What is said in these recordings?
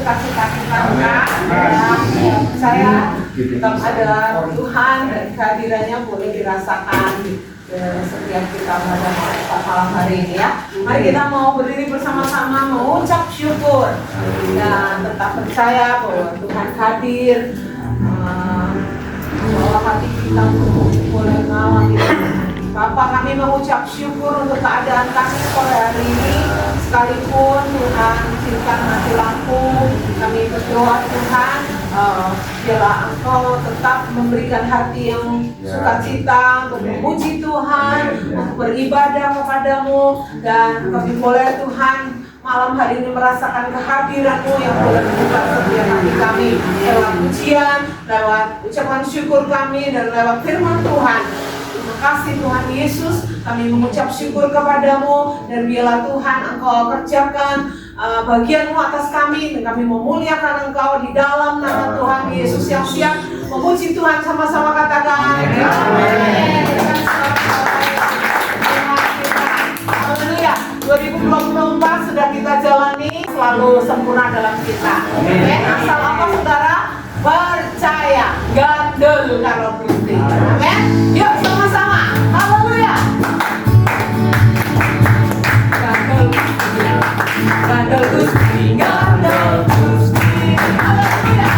sukacita kita bukan? Saya tetap ada Tuhan dan kehadirannya boleh dirasakan setiap kita pada malam hari ini ya. Mari kita mau berdiri bersama-sama mengucap syukur dan tetap percaya bahwa Tuhan hadir, bahwa hati kita boleh mengalami. Bapak, kami mengucap syukur untuk keadaan kami sore hari ini. Sekalipun Tuhan izinkan mati lampu, kami berdoa Tuhan, biarlah Engkau tetap memberikan hati yang sukacita untuk memuji Tuhan, untuk beribadah kepadamu, dan kami boleh Tuhan malam hari ini merasakan kehadiran-Mu yang boleh membuka setiap hati kami lewat pujian, lewat ucapan syukur kami, dan lewat firman Tuhan. Terima kasih Tuhan Yesus, kami mengucap syukur kepadamu, dan biarlah Tuhan Engkau kerjakan bagian-Mu atas kami, dan kami memuliakan Engkau di dalam nama Tuhan Yesus yang siap memuji Tuhan. Sama-sama katakan amin. Haleluya. 2024 sudah kita jalani selalu sempurna dalam kita. Asal apa saudara? Percaya, gandul karo Gusti. Amin. Yuk sama-sama. Haleluya. Gandul Gusti. Gandul Gusti. Gandul Gusti. Haleluya.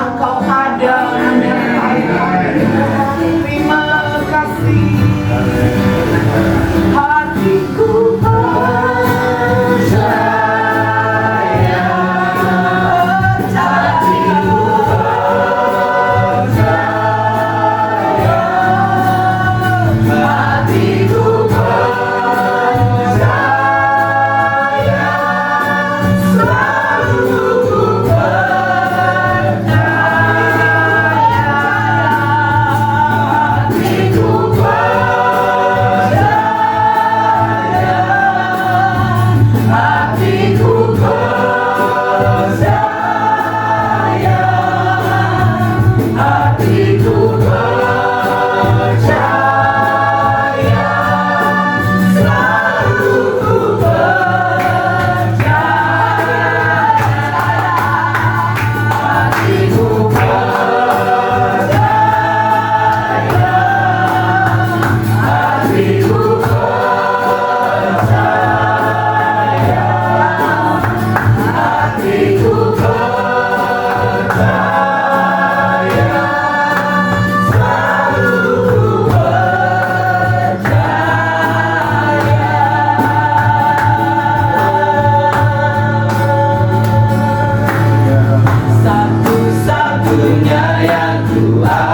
Engkau ada menyertai kami. Terima kasih. Hatiku percaya, hatiku percaya, hatiku percaya, selalu ku percaya, hatiku percaya, hatiku percaya, hatiku percaya, selalu ku percaya, hatiku percaya, hatiku percaya, hatiku percaya, selalu ku percaya. Satu-satunya yang ku andalkan,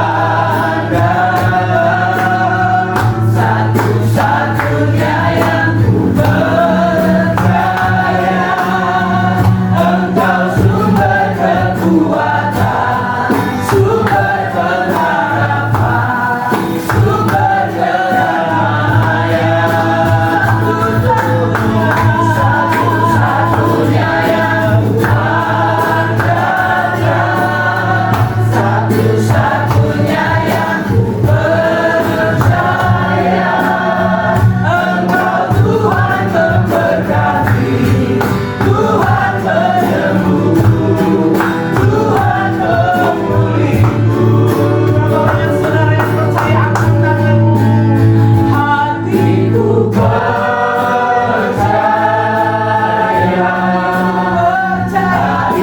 satu-satunya yang ku percaya, Engkau sumber kekuatan, sumber pengharapan, sumber kedamaian. Satu-satunya yang ku andalkan, satu-satunya yang ku percaya, Engkau Tuhan memberkati, Tuhan menyembuh, Tuhan memulihku. Banyak saudara yang percaya akan tangan-Mu. Hatiku percaya,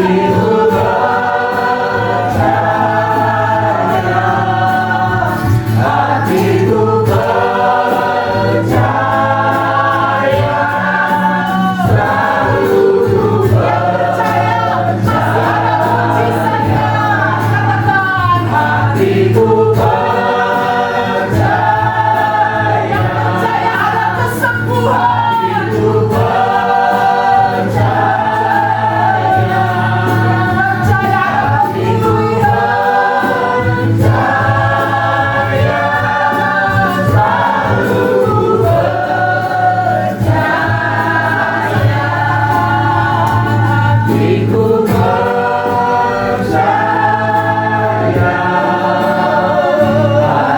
hatiku percaya, hatiku percaya, selalu ku percaya. Masih ada mujizatnya. Katakan, hatiku percaya, percaya ada kesembuhan. Hatiku percaya, percaya ada pemulihan. Percaya, selalu ku percaya, hatiku percaya, hatiku percaya,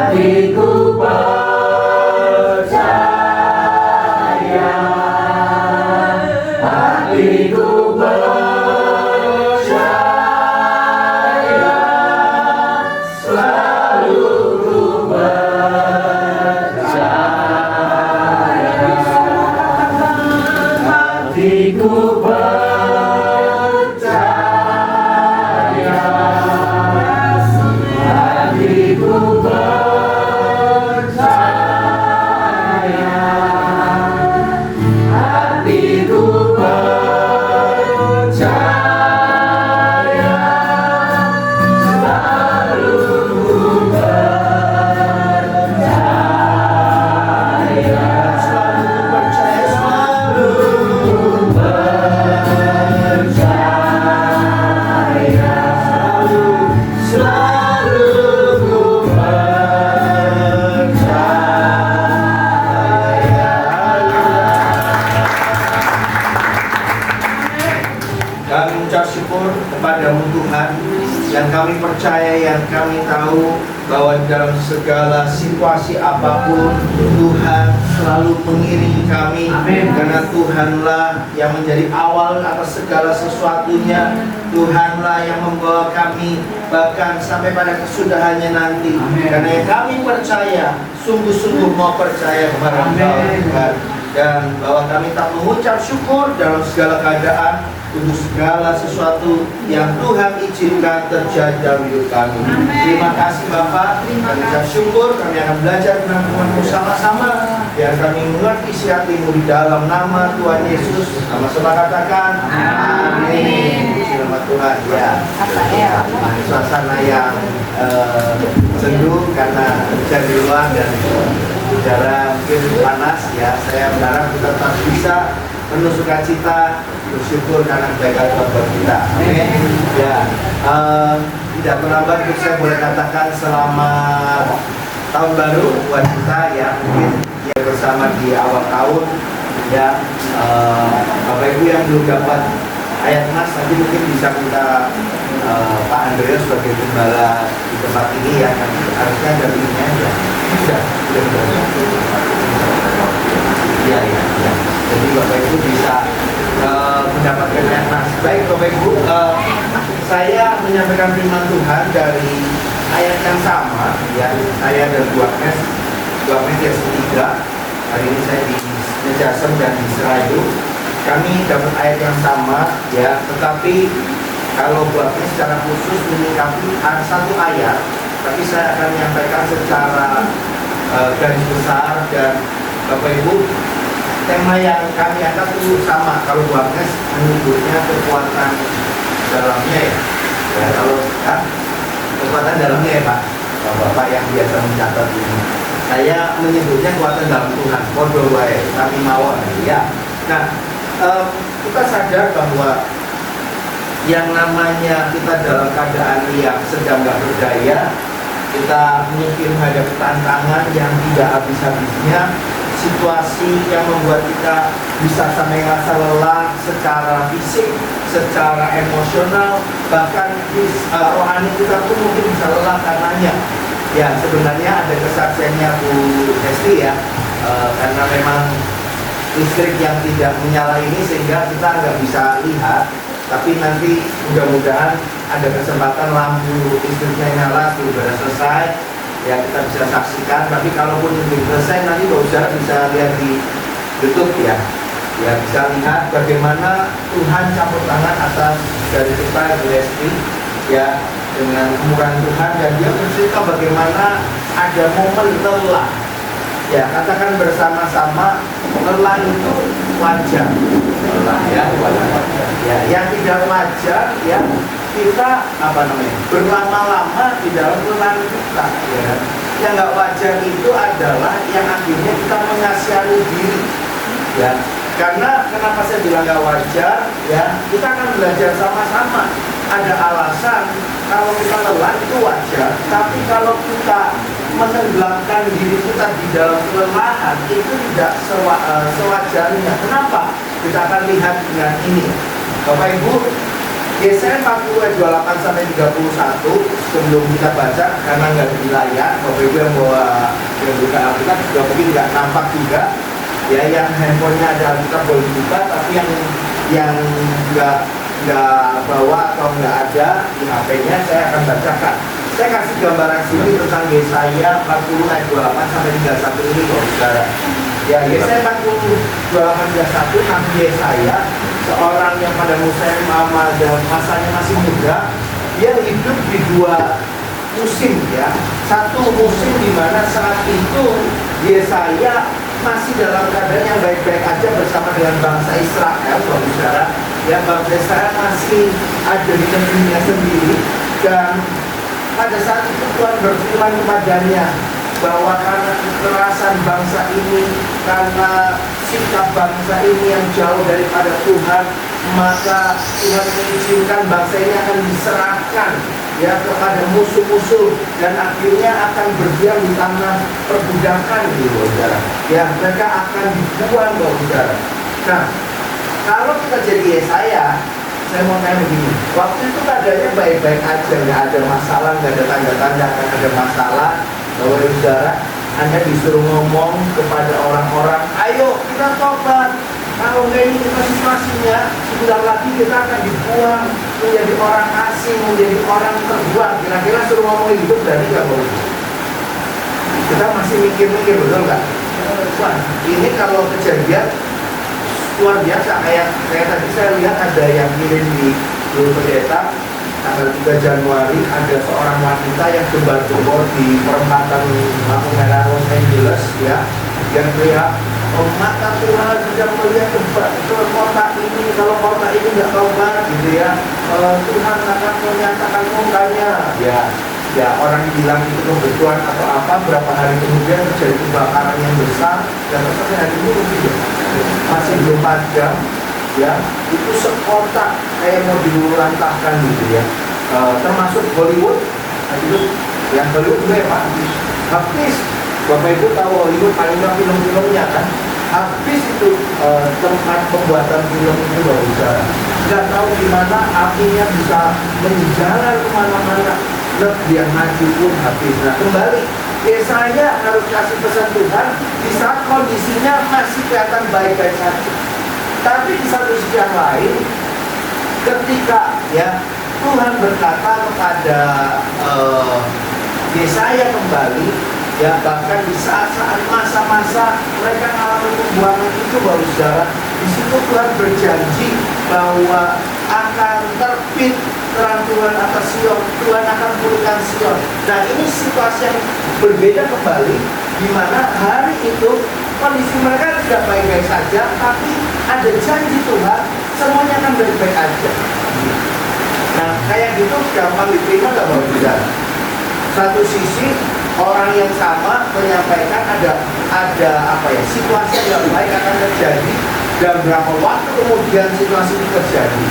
hatiku percaya, selalu ku percaya. Hatiku percaya, hatiku percaya, hatiku percaya, selalu ku percaya, selalu ku percaya, selalu ku percaya, selalu ku percaya. Kami mengucap syukur kepada-Mu Tuhan, yang kami percaya, yang kami tahu bahwa dalam segala situasi apapun Tuhan selalu mengiringi kami. Amin. Karena Tuhanlah yang menjadi awal atas segala sesuatunya. Tuhanlah yang membawa kami bahkan sampai pada kesudahannya nanti. Amin. Karena yang kami percaya, sungguh-sungguh mau percaya kepada Engkau, Amin. Tuhan. Dan bahwa kami tak mengucap syukur dalam segala keadaan. untuk segala sesuatu yang Tuhan izinkan terjadi dalam hidup kami. Terima kasih Bapak, kami ucap syukur, kami akan belajar tentang Tuhan bersama-sama, biar kami mengerti isi hati-Mu di dalam nama Tuhan Yesus. Sama-sama katakan, amin. Puji nama Tuhan. Ya, suasana yang sendu karena hujan di luar dan udara mungkin panas ya. Saya berharap kita tetap bisa penuh sukacita, bersyukur karena kebaikan Tuhan buat kita. Amin. Ya, tidak terlambat untuk saya boleh katakan selamat tahun baru buat kita ya. Mungkin ya bersama di awal tahun ya. Bapak Ibu yang belum dapat ayat mas nanti mungkin bisa minta Pak Andreas sebagai gembala di tempat ini ya. Nanti harusnya ada linknya ya. Sudah. Ya. Jadi Bapak Ibu bisa mendapatkan ayat mas. Baik Bapak Ibu, saya menyampaikan firman Tuhan dari ayat yang sama ya. Saya dan dua mes yang ketiga. Hari ini saya di Nejasem dan di Serayu. Kami dapat ayat yang sama ya, tetapi kalau buat mes secara khusus menyikapi satu ayat, tapi saya akan menyampaikan secara garis besar. Dan Bapak Ibu, tema yang kami angkat itu sama. Kalau buat mes menyebutnya kekuatan dalamnya ya. Ya kalau kekuatan dalamnya ya Pak, Bapak yang biasa mencatat ini. Saya menyebutnya kekuatan dalam Tuhan. Kodo wae, tapi mawon ya. Nah, kita sadar bahwa yang namanya kita dalam keadaan yang sedang nggak berdaya, kita mungkin menghadapi tantangan yang tidak habis-habisnya, situasi yang membuat kita bisa sampai merasa lelah secara fisik, secara emosional, bahkan rohani kita pun mungkin bisa lelah karenanya. Ya sebenarnya ada kesaksiannya Bu Hesti ya, karena memang listrik yang tidak menyala ini sehingga kita nggak bisa lihat. Tapi nanti mudah-mudahan ada kesempatan lampu listriknya nyala sudah selesai ya, kita bisa saksikan. Tapi kalaupun belum selesai nanti Bapak bisa lihat di YouTube ya, bisa lihat bagaimana Tuhan campur tangan atas dari kita Bu Hesti ya, dengan kemurahan Tuhan. Dan dia bercerita bagaimana ada momen lelah ya, katakan bersama-sama, lelah itu wajar. Lelah ya, ya, yang tidak wajar ya kita berlama-lama di dalam lelah kita ya. Yang nggak wajar itu adalah yang akhirnya kita mengasihani diri ya. Karena kenapa saya bilang nggak wajar ya, kita akan belajar sama-sama. Ada alasan kalau kita lelah itu wajar, tapi kalau kita menenggelamkan diri kita di dalam kelelahan itu tidak sewajarnya. Kenapa? Kita akan lihat dengan ini Bapak Ibu. Yesaya 40 ayat 28 sampai 31 sebelum kita baca, karena nggak di layar, Bapak Ibu yang bawa yang buka Alkitab juga mungkin nggak nampak juga ya. Yang handphonenya ada Alkitab boleh dibuka, tapi yang nggak bawa atau nggak ada di HP-nya saya akan bacakan. Saya kasih gambaran sini tentang Yesaya 40 ayat 28 sampai 31 ini Bapak Saudara. Ya, Yesaya 40 28 31 Nabi Yesaya, seorang yang pada masanya masih muda, dia hidup di dua musim ya. Satu musim di mana saat itu Yesaya masih dalam keadaan yang baik-baik aja bersama dengan bangsa Israel, Bapak Saudara. Ya, bangsa Israel masih ada di negerinya sendiri, dan pada saat itu Tuhan berfirman kepadanya bahwa karena kekerasan bangsa ini, karena sikap bangsa ini yang jauh daripada Tuhan, maka Tuhan mengizinkan bangsa ini akan diserahkan ya kepada musuh-musuh, dan akhirnya akan berdiam di tanah perbudakan gitu, saudara. Ya, mereka akan dibuang, saudara. Nah, kalau kita jadi Yesaya, saya mau tanya begini, waktu itu keadaannya baik-baik aja, nggak ada masalah, nggak ada tanda-tanda akan ada masalah. Bapak Ibu Saudara, Anda disuruh ngomong kepada orang-orang, ayo kita tobat. Kalau nggak ini kita situasinya, sebentar lagi kita akan dibuang menjadi orang asing, menjadi orang terbuang. Kira-kira suruh ngomong hidup berarti nggak boleh. Kita masih mikir-mikir, betul nggak? Wah, ini kalau kejadian luar biasa. Kayak tadi saya lihat ada yang kirim di Guru Pendeta tanggal 3 Januari, ada seorang wanita yang gembar-gembor di perempatan lampu merah Los Angeles, ya, yang teriak, "Oh, mata Tuhan sedang melihat ke kota ini, kalau kota ini nggak tobat," gitu ya, "Tuhan akan menyatakan mukanya." Ya, orang bilang itu kebetulan atau apa, berapa hari kemudian terjadi kebakaran yang besar, dan sampai hari ini mungkin masih belum padam, ya, itu sekota kayak mau dilantahkan gitu ya. Termasuk Hollywood, itu yang Hollywood gue Pak, habis, Bapak Ibu tahu Hollywood paling nggak film-filmnya kan, habis itu tempat pembuatan film itu loh, nggak tahu gimana apinya bisa menjalar kemana-mana, yang maju pun habis. Nah kembali, saya harus kasih pesan Tuhan di saat kondisinya masih kelihatan baik-baik saja. Tapi di satu sisi yang lain, ketika ya Tuhan berkata kepada Yesaya kembali, ya bahkan di saat-saat masa-masa mereka mengalami pembuangan itu, baru saudara, di situ Tuhan berjanji bahwa akan terbit terang Tuhan atas Sion, Tuhan akan pulihkan Sion. Nah ini situasi yang berbeda kembali, di mana hari itu kondisi mereka tidak baik-baik saja, tapi ada janji Tuhan semuanya akan baik-baik aja. Nah kayak gitu gampang diterima nggak mau bicara. Satu sisi orang yang sama menyampaikan ada apa ya, situasi yang baik akan terjadi, dan berapa waktu kemudian situasi itu terjadi.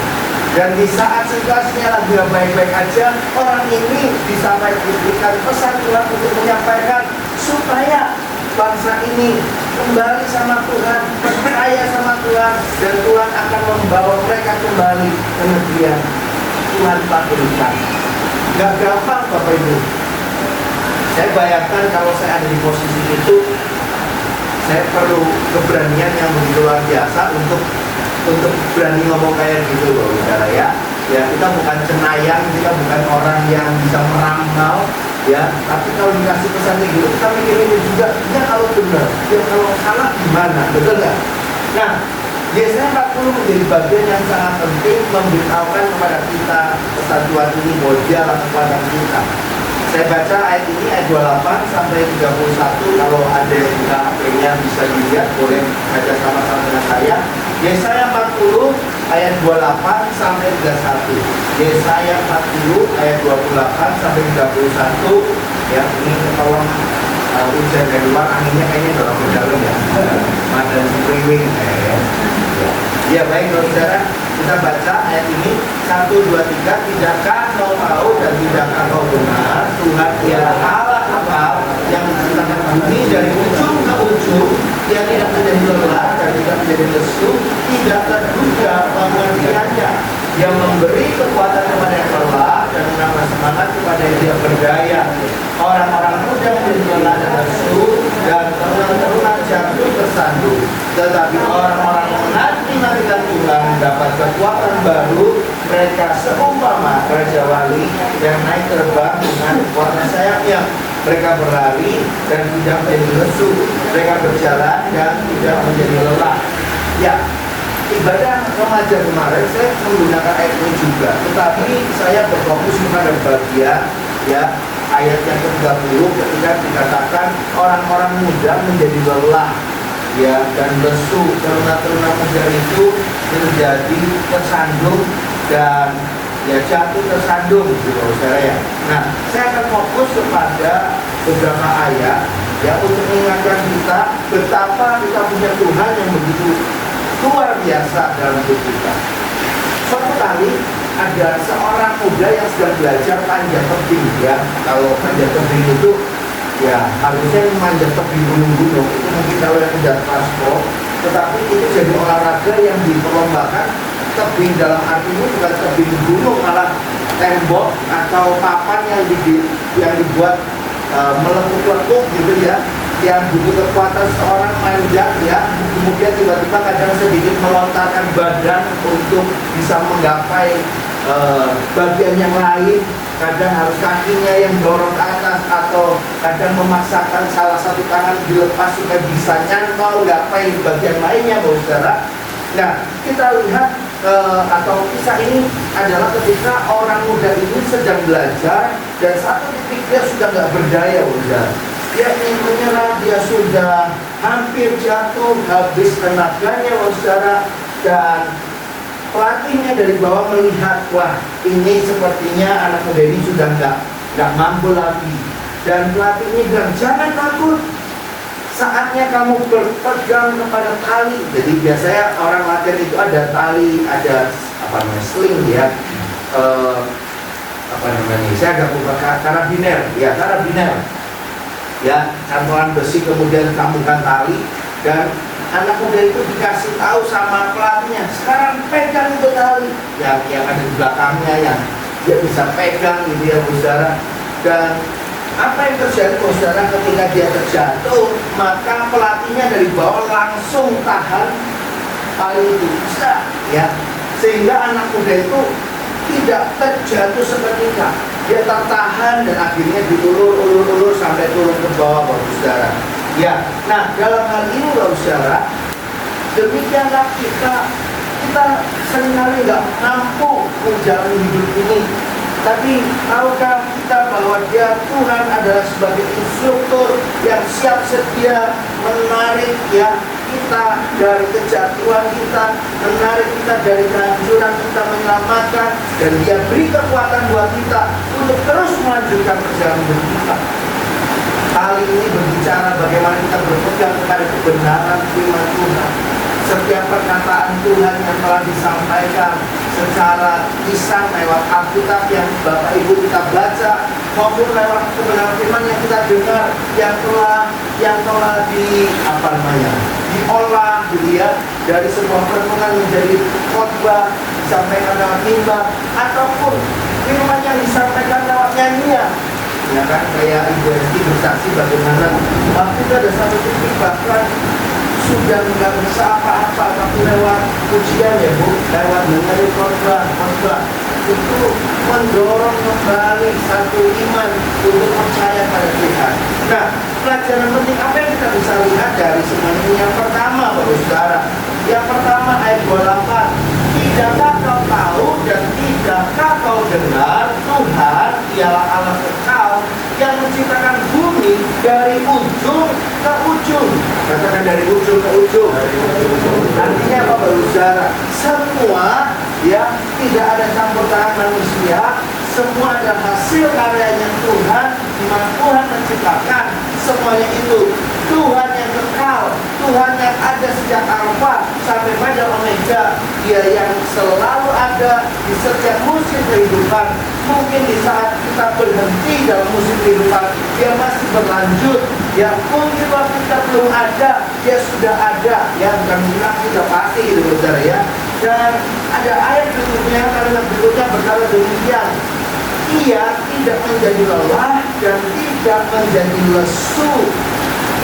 Dan di saat situasinya lagi baik-baik aja, orang ini disampaikan pesan Tuhan untuk menyampaikan supaya bangsa ini kembali sama Tuhan, percaya sama Tuhan, dan Tuhan akan membawa mereka kembali ke negeri yang Tuhan berikan. Gak gampang Bapak Ibu. Saya bayangkan kalau saya ada di posisi itu, saya perlu keberanian yang begitu luar biasa untuk berani ngomong kayak gitu loh, saudara ya. Ya kita bukan cenayang, kita bukan orang yang bisa meramal, ya. Tapi kalau dikasih pesannya gitu, kita mikirin juga, ya kalau benar, ya kalau salah gimana, betul nggak? Nah, Yesaya 40 menjadi bagian yang sangat penting memberitahukan kepada kita kesatuan ini, bahwa dialah kekuatan kita. Saya baca ayat ini, ayat 28 sampai 31. Kalau ada yang buka HP-nya bisa dilihat, boleh baca sama-sama dengan saya. Yesaya 40 ayat 28 sampai 31. Yesaya 40 ayat 28 sampai 31. Ya, ini tolong hujan dari luar, anginnya kayaknya dorong ke dalam ya. Ada spring ya. Ya baik saudara, kita baca ayat ini 1, 2, 3. Tidakkah kau tahu dan tidakkah kau dengar, Tuhan ialah Allah kekal yang menciptakan bumi dari ujung ke ujung, dia tidak menjadi lelah dan tidak menjadi lesu, tidak terduga pengertiannya, yang memberi kekuatan kepada yang lelah dan menambah semangat kepada yang tidak berdaya. Orang-orang muda menjadi lelah dan lesu, dan teruna-teruna jatuh tersandung. Tetapi orang-orang yang menanti-nantikan Tuhan mendapat kekuatan baru. Mereka seumpama Raja Wali yang naik terbang dengan kekuatan sayapnya. Mereka berlari dan tidak menjadi lesu. Mereka berjalan dan tidak menjadi lelah. Ya, ibadah remaja kemarin saya menggunakan ayat ini juga, tetapi saya berfokus kepada bagian ya ayat yang ke-30 ketika dikatakan orang-orang muda menjadi lelah ya dan lesu, teruna-teruna muda itu menjadi tersandung dan ya jatuh tersandung gitu saudara ya. Nah saya akan fokus kepada beberapa ayat ya untuk mengingatkan kita betapa kita punya Tuhan yang begitu luar biasa dalam hidup kita. Suatu kali ada seorang muda yang sedang belajar panjat tebing ya. Kalau panjat tebing itu ya harusnya manjat tebing gunung-gunung, itu mungkin kalau yang tidak paspor, tetapi itu jadi olahraga yang diperlombakan. Tebing dalam arti ini bukan tebing gunung, malah tembok atau papan yang dibuat melekuk-lekuk gitu ya, yang butuh kekuatan seorang manjat ya, kemudian tiba-tiba kadang sedikit melontarkan badan untuk bisa menggapai bagian yang lain, kadang harus kakinya yang dorong ke atas, atau kadang memaksakan salah satu tangan dilepas supaya bisa nyantol gapai bagian lainnya, saudara. Nah, kita lihat atau kisah ini adalah ketika orang muda ini sedang belajar dan satu titik dia sudah nggak berdaya, udah. Dia ingin menyerah, dia sudah hampir jatuh, habis tenaganya, saudara. Dan pelatihnya dari bawah melihat, wah ini sepertinya anak muda ini sudah nggak mampu lagi. Dan pelatihnya bilang, jangan takut, saatnya kamu berpegang kepada tali. Jadi biasanya orang latihan itu ada tali, ada apa namanya, sling ya, apa namanya, saya agak lupa, karabiner, ya karabiner. Ya, cantolan besi kemudian sambungkan tali, dan anak muda itu dikasih tahu sama pelatihnya, sekarang pegang itu tali yang ada di belakangnya, yang dia bisa pegang gitu ya, saudara. Dan apa yang terjadi, saudara, ketika dia terjatuh, maka pelatihnya dari bawah langsung tahan tali itu, bisa ya, sehingga anak muda itu tidak terjatuh seketika. Dia tertahan dan akhirnya diulur-ulur sampai turun ke bawah, saudara. Ya, nah dalam hal ini, saudara, demikianlah kita seringkali nggak mampu menjalani hidup ini. Tapi tahukah kita bahwa dia, Tuhan adalah sebagai instruktur yang siap sedia menarik ya kita dari kejatuhan kita, menarik kita dari kehancuran kita, menyelamatkan, dan dia beri kekuatan buat kita untuk terus melanjutkan perjalanan hidup kita. Kali ini berbicara bagaimana kita berpegang kepada kebenaran firman Tuhan. Setiap perkataan Tuhan yang telah disampaikan secara lisan lewat Alkitab yang Bapak Ibu kita baca, maupun lewat kebenaran firman yang kita dengar, yang telah diolah gitu ya, dari sebuah perenungan menjadi khotbah, disampaikan lewat mimbar, ataupun firman yang disampaikan lewat nyanyian. Ya kan, kayak Ibu Esti bersaksi bagaimana waktu itu ada satu titik bahkan sudah nggak bisa apa-apa, tapi lewat pujian ya Bu, lewat mengenai khotbah itu mendorong kembali satu iman untuk percaya pada Tuhan. Nah, pelajaran penting apa yang kita bisa lihat dari semua ini? Yang pertama, saudara, yang pertama ayat 28, tidakkah kau tahu dan tidakkah kau dengar, Tuhan ialah Allah kekal yang menciptakan bumi dari ujung ke ujung. Katakan dari ujung ke ujung. Artinya apa, saudara? Semua ya, tidak ada campur tangan manusia, semua adalah hasil karyanya Tuhan, di mana Tuhan menciptakan semuanya itu. Tuhan yang kekal, Tuhan yang ada sejak Alfa sampai pada Omega, Dia yang selalu ada di setiap musim kehidupan. Mungkin di saat kita berhenti dalam musim kehidupan, Dia masih berlanjut. Ya, mungkin waktu kita belum ada, Dia sudah ada. Ya, bukan bilang sudah pasti gitu, saudara ya. Dan ada ayat berikutnya, kalimat berikutnya berkata demikian, Ia tidak menjadi lelah dan tidak menjadi lesu.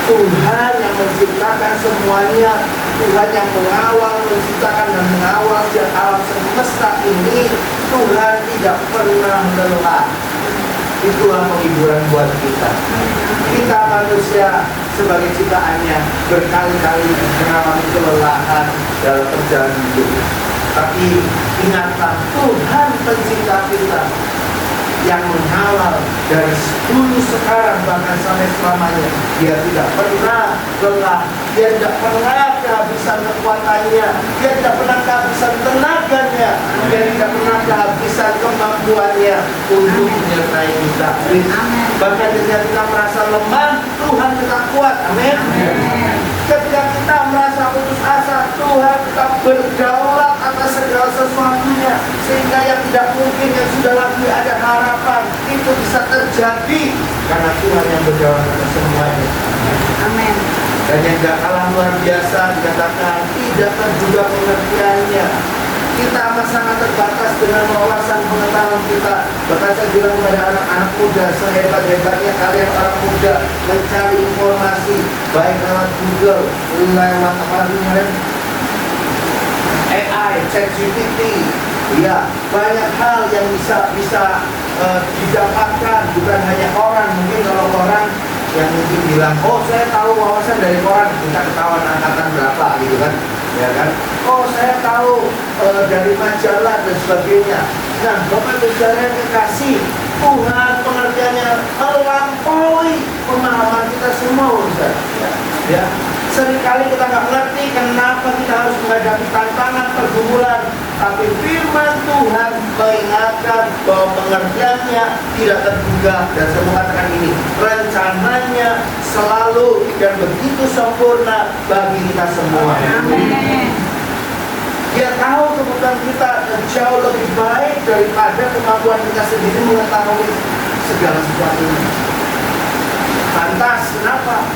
Tuhan yang menciptakan semuanya, Tuhan yang mengawal, menciptakan dan mengawal sejak alam semesta ini, Tuhan tidak pernah lelah. Itulah penghiburan buat kita. Kita manusia sebagai ciptaannya berkali-kali mengalami kelelahan dalam perjalanan hidup. Tapi ingatlah, Tuhan pencipta kita yang mengawal dari dulu, sekarang, bahkan sampai selamanya. Dia tidak pernah lelah, Dia tidak pernah kehabisan kekuatannya, Dia tidak pernah kehabisan tenaganya, Dia tidak pernah kehabisan kemampuannya untuk menyertai kita. Bahkan ketika kita merasa lemah, Tuhan tetap kuat. Amin. Ketika kita merasa putus asa, Tuhan tetap berdaulat atas segala sesuatunya, sehingga yang tidak mungkin, yang sudah lagi ada harapan, itu bisa terjadi karena Tuhan yang berdaulat atas semuanya. Amin. Dan yang gak kalah luar biasa dikatakan, tidak terduga pengertiannya. Kita amat sangat terbatas dengan wawasan pengetahuan kita. Bahkan saya bilang kepada anak-anak muda, sehebat-hebatnya kalian orang muda mencari informasi, baik lewat Google, lewat apa namanya, AI, ChatGPT, ya, banyak hal yang bisa didapatkan. Bukan hanya koran. Mungkin kalau koran yang mungkin bilang, oh saya tahu wawasan dari koran, kita ketahuan angkatan berapa gitu kan. ya kan? Oh, saya tahu dari majalah dan sebagainya. Nah, Bapak Ibu Saudara yang kekasih, Tuhan pengertiannya melampaui pemahaman kita semua, Ustaz. Ya, seringkali kita nggak ngerti kenapa kita harus menghadapi tantangan pergumulan, tapi firman Tuhan mengingatkan bahwa pengertiannya tidak terduga, dan saya mengatakan ini, rencananya selalu dan begitu sempurna bagi kita semua. Amin. Dia tahu kebutuhan kita jauh lebih baik daripada kemampuan kita sendiri mengetahui segala sesuatunya. Lantas, kenapa?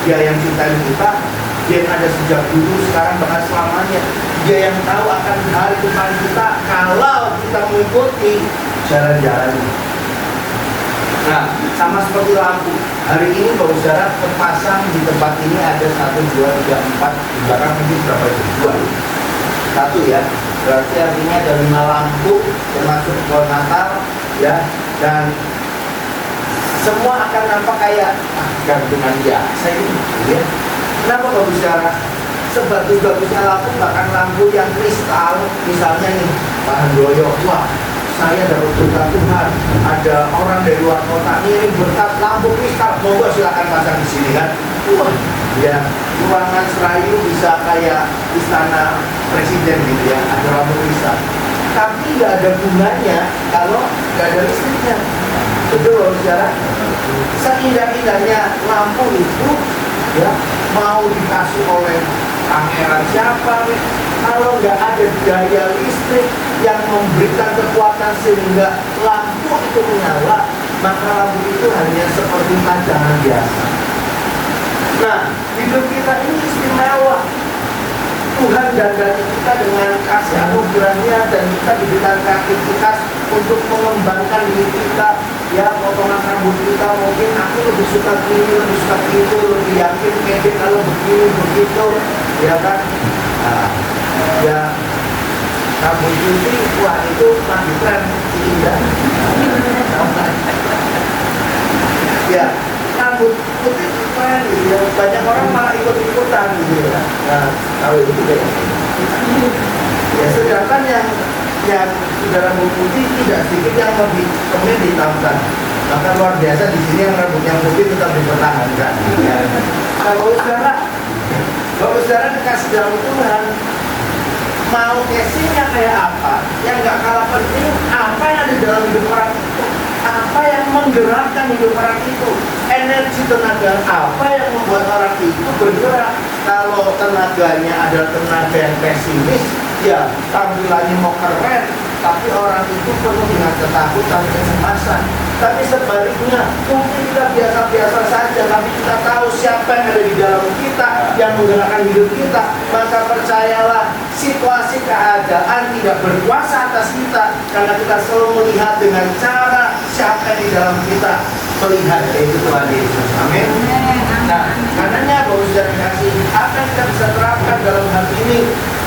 Dia yang cintai kita, dia yang ada sejak dulu, sekarang bahkan selamanya. Dia yang tahu akan hari depan kita kalau kita mengikuti jalan-jalannya. Nah, sama seperti lampu. Hari ini Bapak Saudara terpasang di tempat ini ada 1, 2, 3, 4, di belakang mungkin berapa itu? 2. 1 ya, berarti artinya ada 5 lampu termasuk pohon Natal ya, dan semua akan nampak kayak gantungan biasa ini ya. Kenapa Bapak Saudara? Sebagus-bagusnya lampu, bahkan lampu yang kristal, misalnya nih bahan doyok, wah saya dapat berkat Tuhan, ada orang dari luar kota ngirim berkat lampu kristal, monggo silakan pasang di sini kan. Wah, ya ruangan Serayu bisa kayak istana presiden gitu ya, ada lampu kristal. Tapi nggak ada gunanya kalau nggak ada listriknya. Betul loh saudara. Seindah-indahnya lampu itu ya mau dikasih oleh pangeran siapa nih, kalau nggak ada daya listrik yang memberikan kekuatan sehingga lampu itu menyala, maka lampu itu hanya seperti pajangan biasa. Nah, hidup kita ini istimewa. Tuhan dandani kita dengan kasih anugerahnya, dan kita diberikan kreativitas untuk mengembangkan diri kita. Ya, potongan rambut kita mungkin aku lebih suka ini, lebih suka itu, lebih yakin pede kalau begini begitu, ya kan? Nah, ya rambut putih, wah itu makin keren, indah. Ya, rambut putih keren gitu ya. Banyak orang malah ikut-ikutan gitu ya. Nah, tahu itu deh. Ya, sedangkan yang sudah rambut putih tidak sedikit yang lebih kemudian dihitamkan. Maka luar biasa di sini yang rambutnya putih tetap dipertahankan. Ya. Nah, Bapak Saudara dikasih dalam Tuhan, mau casingnya kayak apa, yang nggak kalah penting apa yang ada di dalam hidup orang itu, apa yang menggerakkan hidup orang itu, energi tenaga apa yang membuat orang itu bergerak. Kalau tenaganya adalah tenaga yang pesimis, ya tampilannya mau keren, tapi orang itu penuh dengan ketakutan, kecemasan. Tapi sebaliknya, mungkin kita biasa-biasa saja, tapi kita tahu siapa yang ada di dalam kita, yang menggerakkan hidup kita. Maka percayalah, situasi keadaan tidak berkuasa atas kita, karena kita selalu melihat dengan cara siapa yang di dalam kita melihat, yaitu Tuhan Yesus. Amin. Nah, karenanya Bapak Saudara kasih, apa yang kita bisa terapkan dalam hal ini?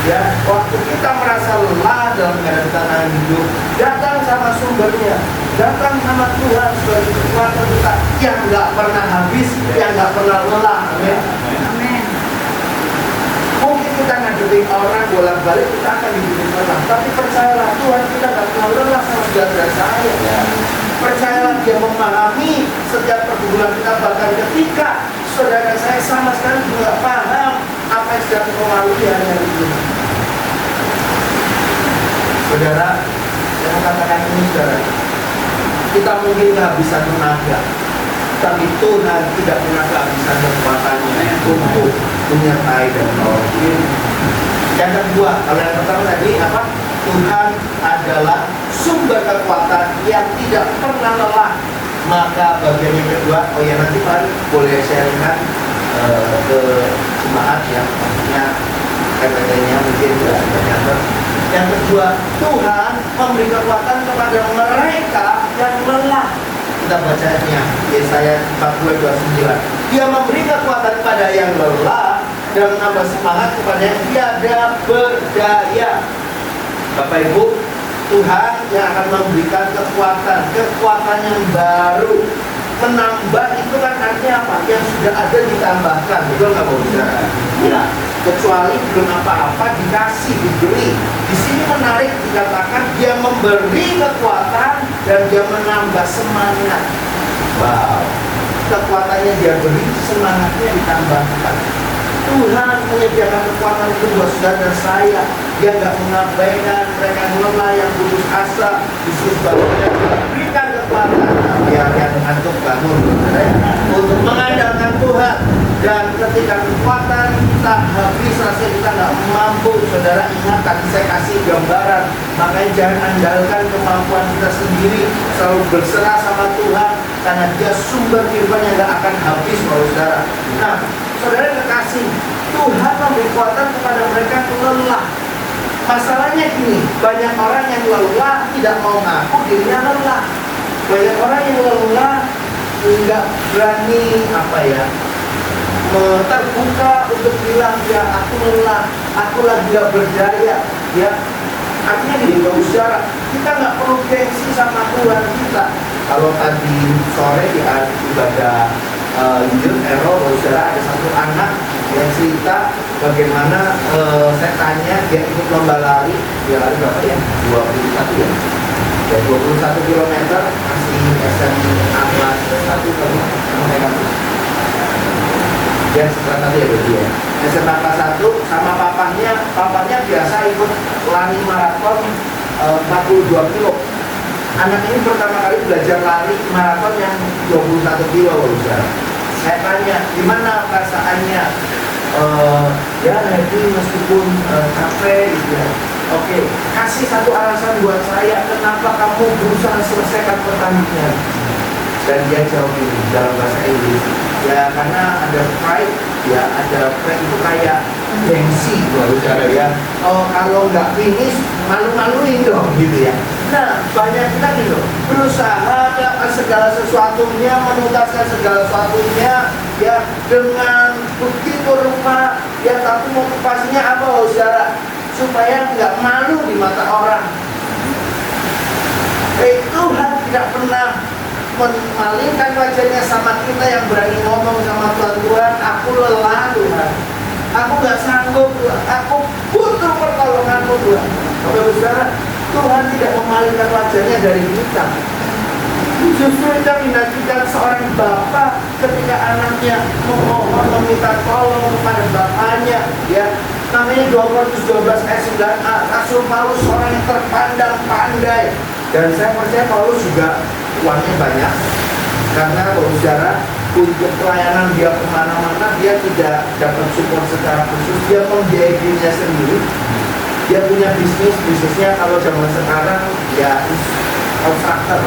Ya, waktu kita merasa lelah dalam keadaan tantangan hidup, datang sama sumbernya, datang sama Tuhan sebagai kekuatan kita yang nggak pernah habis, yang nggak pernah lelah. Amin. Amin. Mungkin kita ngadepin orang bolak-balik, kita akan dibikin lelah, tapi percayalah Tuhan kita nggak pernah lelah sama saudara saya. Percayalah Dia memahami setiap pergumulan kita, bahkan ketika saudara saya sama sekali juga paham apa yang sedang melalui hari-hari ini. Saudara, saya mau katakan ini saudara, kita mungkin kehabisan tenaga, tapi Tuhan tidak pernah kehabisan kekuatannya untuk menyertai dan menolong. Yang kedua, kalau yang pertama tadi apa? Tuhan adalah sumber kekuatan yang tidak pernah lelah. Maka bagian yang kedua, oh ya nanti Pak boleh saya lihat ke jemaat yang maksudnya KPT-nya mungkin tidak ternyata. Yang kedua, Tuhan memberi kekuatan kepada mereka yang lelah. Kita bacanya Yesaya 42:29. Dia memberi kekuatan kepada yang lelah dan menambah semangat kepada yang tiada berdaya. Bapak Ibu, Tuhan yang akan memberikan kekuatan yang baru Menambah itu kan artinya apa? Yang sudah ada ditambahkan, betul nggak Bapak Saudara? Ya, kecuali belum apa-apa dikasih, diberi. Di sini menarik dikatakan dia memberi kekuatan dan dia menambah semangat. Wow, kekuatannya dia beri, semangatnya ditambahkan. Tuhan menyediakan kekuatan itu buat saudara dan saya. Dia nggak mengabaikan mereka yang lelah, yang putus asa. Justru sebaliknya diberikan kekuatan biar yang ngantuk bangun, untuk mengandalkan Tuhan. Dan ketika kekuatan kita habis, rasanya kita nggak mampu. Saudara ingat tadi saya kasih gambaran. Makanya jangan andalkan kemampuan kita sendiri, selalu berserah sama Tuhan, karena Dia sumber firman yang nggak akan habis, saudara. Nah, saudara kekasih, Tuhan memberi kekuatan kepada mereka yang lelah. Masalahnya gini, banyak orang yang lelah tidak mau ngaku dirinya lelah. Banyak orang yang lelah nggak berani terbuka untuk bilang, ya aku lelah, aku lagi nggak berdaya, ya. Artinya gini, saudara, kita nggak perlu gengsi sama Tuhan kita. Kalau tadi sore di ibadah Injil saudara, ada satu anak yang cerita bagaimana saya tanya, dia ikut lomba lari, dia lari berapa ya? 21 ya? Ya 21 km, masih SMA kelas 1 tadi, dia setelah tadi ya berarti ya. SMA kelas 1 sama papanya biasa ikut lari maraton 42 kilo. Anak ini pertama kali belajar lari maraton yang 21 kilo, saudara. Saya tanya, gimana perasaannya? Ya happy meskipun capek gitu ya. Oke, kasih satu alasan buat saya, kenapa kamu berusaha selesaikan pertandingan? Dan dia jawab ini dalam bahasa Inggris, ya karena ada pride, ya ada pride itu kayak gengsi, saudara ya. Oh kalau nggak finish, malu-maluin dong gitu ya. Nah banyak kita gitu, berusaha segala sesuatunya, menuntaskan segala sesuatunya, ya dengan begitu rupa, ya tapi motivasinya apa, saudara? Supaya nggak malu di mata orang. Tuhan tidak pernah memalingkan wajahnya sama kita yang berani ngomong sama Tuhan, aku lelah Tuhan, aku nggak sanggup Tuhan, aku butuh pertolonganmu Tuhan. Saudara, Tuhan tidak memalingkan wajahnya dari kita. Justru kita menantikan seorang bapak ketika anaknya memohon, meminta tolong kepada bapaknya, ya. Namanya 2 Korintus 12 ayat 9a. Rasul Paulus orang yang terpandang pandai, dan saya percaya Paulus juga uangnya banyak, karena saudara untuk pelayanan dia kemana-mana dia tidak dapat support secara khusus, dia membiayai dirinya sendiri. Dia punya bisnisnya kalau zaman sekarang ya kontraktor,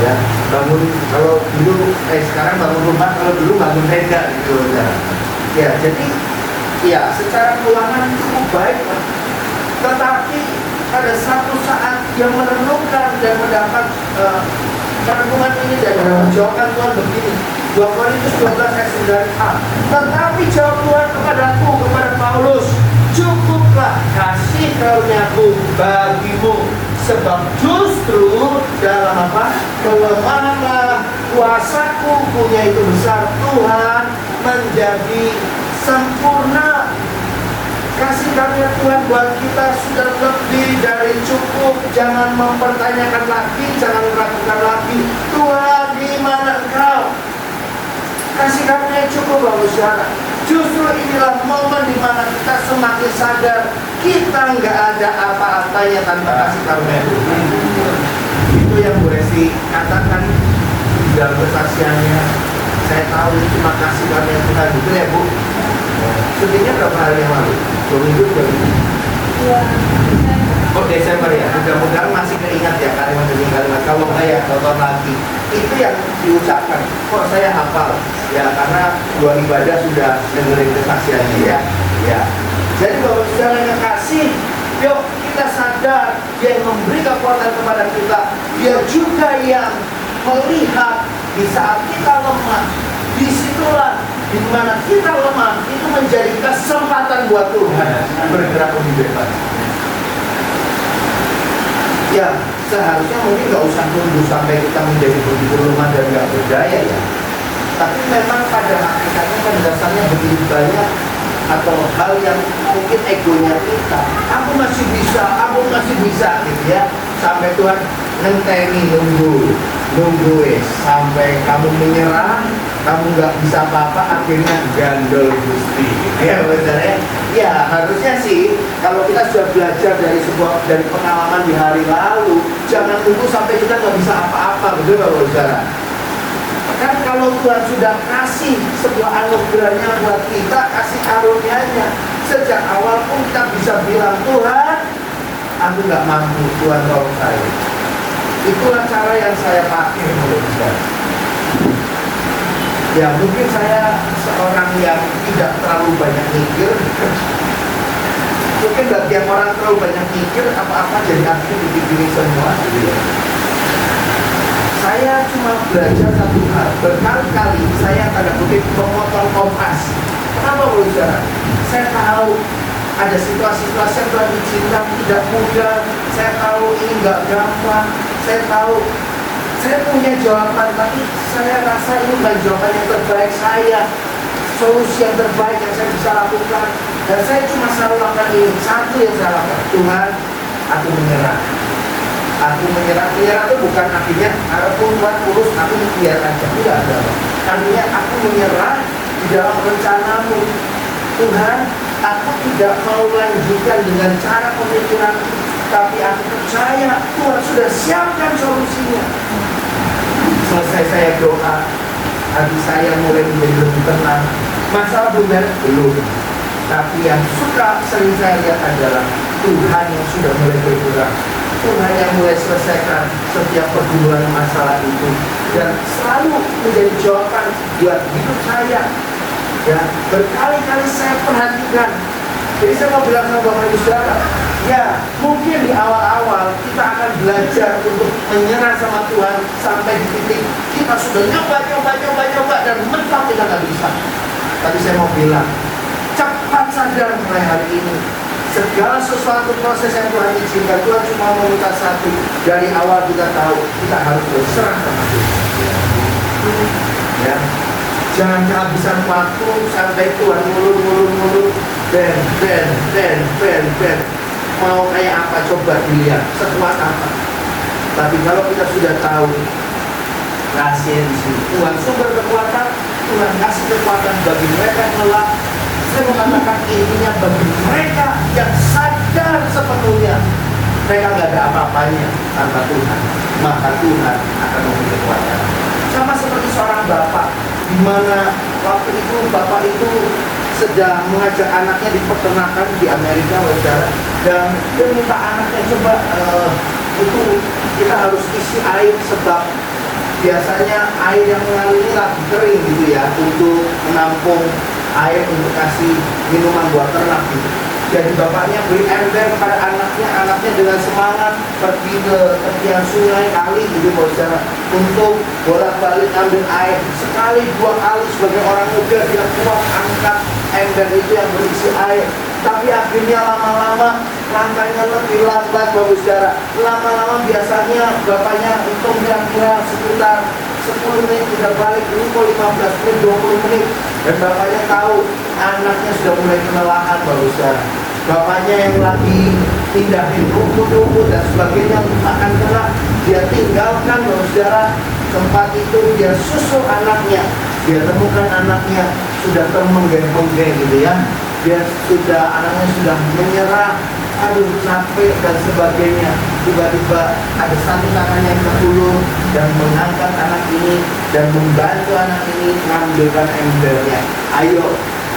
ya bangun, kalau dulu sekarang bangun rumah, kalau dulu bangun tenda gitu, saudara. Ya jadi ya secara keuangan cukup baik, tetapi pada satu saat dia merenungkan dan mendapat perenungan ini dan menjawabkan Tuhan begini, 2 Korintus 12 ayat 9a. Tetapi jawab Tuhan kepadaku, kepada Paulus, cukuplah kasih karuniaku bagimu, sebab justru dalam apa? Kelemahan kuasaku punya itu besar. Tuhan menjadi sempurna. Kasih karunia Tuhan buat kita sudah lebih dari cukup. Jangan mempertanyakan lagi, jangan meragukan lagi. Tuhan, di mana Engkau? Kasih karunia cukup, Bapak Saudara. Justru inilah momen di mana kita semakin sadar kita nggak ada apa-apanya tanpa kasih karunia Tuhan. Itu yang Bu Resi katakan dalam kesaksiannya. Saya tahu cuma kasih karunia Tuhan, betul ya Bu? Syutingnya berapa hari yang lalu? 2 minggu, 3 minggu? Iya. Oh Desember ya, mudah-mudahan masih keingat ya kalimat demi kalimat. Kalau enggak ya tonton lagi. Itu yang diucapkan. Kok saya hafal? Ya karena 2 ibadah sudah dengerin kesaksiannya ya. Ya. Jadi Bapak Saudara yang kasih, yuk kita sadar Dia yang memberi kekuatan kepada kita. Dia juga yang melihat di saat kita lemah. Disitulah di mana kita lemah itu menjadi kesempatan buat Tuhan bergerak lebih bebas. Ya, seharusnya mungkin nggak usah tunggu sampai kita menjadi begitu lemah dan nggak berdaya ya. Tapi memang pada hakikatnya pada dasarnya begitu banyak atau hal yang mungkin egonya kita, aku masih bisa gitu ya, sampai Tuhan ngenteni nunggu sampai kamu menyerah, kamu nggak bisa apa-apa, akhirnya gandol Gusti ya benar ya. Harusnya sih kalau kita sudah belajar dari pengalaman di hari lalu, jangan tunggu sampai kita nggak bisa apa-apa, betul Bapak Saudara. Kan kalau Tuhan sudah kasih sebuah anugerahnya buat kita, kasih karunia-Nya, sejak awal pun kita bisa bilang, Tuhan, aku nggak mampu, Tuhan tolong saya. Itulah cara yang saya pakai menurut saya. Ya mungkin saya seorang yang tidak terlalu banyak mikir. Mungkin bagi yang orang terlalu banyak mikir, apa-apa jadi aku dipikirin semua gitu ya. Saya cuma belajar satu hal, berkali-kali saya tanda kutip memotong kompas. Kenapa Saudara? Saya tahu ada situasi-situasi yang Tuhan izinkan tidak mudah. Saya tahu ini nggak gampang. Saya tahu saya punya jawaban, tapi saya rasa ini bukan jawaban yang terbaik saya, solusi yang terbaik yang saya bisa lakukan. Dan saya cuma selalu lakukan ini, satu yang saya lakukan, Tuhan, aku menyerah. Aku menyerah itu bukan akhirnya apapun Tuhan urus, aku biar aja, tidak ada. Artinya aku menyerah di dalam rencanamu. Tuhan, aku tidak mau lanjutkan dengan cara pemikiran, tapi aku percaya Tuhan sudah siapkan solusinya. Selesai saya doa, hati saya mulai menjadi lebih tenang. Masalah belum, tapi yang sering saya lihat adalah Tuhan yang sudah mulai bergerak. Tuhan yang mulai selesaikan setiap pergumulan masalah itu, dan selalu menjadi jawaban buat hidup saya. Ya, berkali-kali saya perhatikan. Jadi saya mau bilang sama Bapak Ibu Saudara, ya mungkin di awal-awal kita akan belajar untuk menyerah sama Tuhan sampai di titik kita sudah nyoba dan mentok kita nggak bisa. Tapi saya mau bilang, cepat sadar mulai hari ini, segala sesuatu proses yang Tuhan izinkan, Tuhan cuma meminta satu. Dari awal kita tahu kita harus berserah sama Tuhan. Ya, jangan kehabisan waktu sampai Tuhan mulur. Ben. Mau kayak apa coba dilihat, sekuat apa. Tapi kalau kita sudah tahu rahasia di sini, Tuhan sumber kekuatan, Tuhan kasih kekuatan bagi mereka yang lelah. Saya mengatakan intinya bagi mereka yang sadar sepenuhnya mereka nggak ada apa-apanya tanpa Tuhan, maka Tuhan akan memberi kekuatan. Sama seperti seorang bapak, di mana waktu itu bapak itu sedang mengajak anaknya di peternakan di Amerika, saudara, dan dia minta anaknya coba itu kita harus isi air sebab biasanya air yang mengalir ini lagi kering gitu ya, untuk menampung air untuk kasih minuman buat ternak gitu. Jadi bapaknya beri ember kepada anaknya dengan semangat pergi ke tepian sungai, kali gitu saudara, untuk bolak-balik ambil air. Sekali dua kali sebagai orang muda dia kuat angkat ember itu yang berisi air. Tapi akhirnya lama-lama langkahnya lebih lambat saudara. Lama-lama biasanya bapaknya hitung kira-kira sekitar 10 menit sudah balik, ini 15 menit, 20 menit. Dan bapaknya tahu anaknya sudah mulai kelelahan saudara. Bapaknya yang lagi pindahin rumput dan sebagainya akan kena, dia tinggalkan saudara tempat itu, dia susul anaknya. Dia temukan anaknya sudah termenggeng-menggeng gitu ya. Anaknya sudah menyerah, aduh capek dan sebagainya. Tiba-tiba ada satu tangan yang terulur dan mengangkat anak ini dan membantu anak ini mengambilkan embernya. Ayo,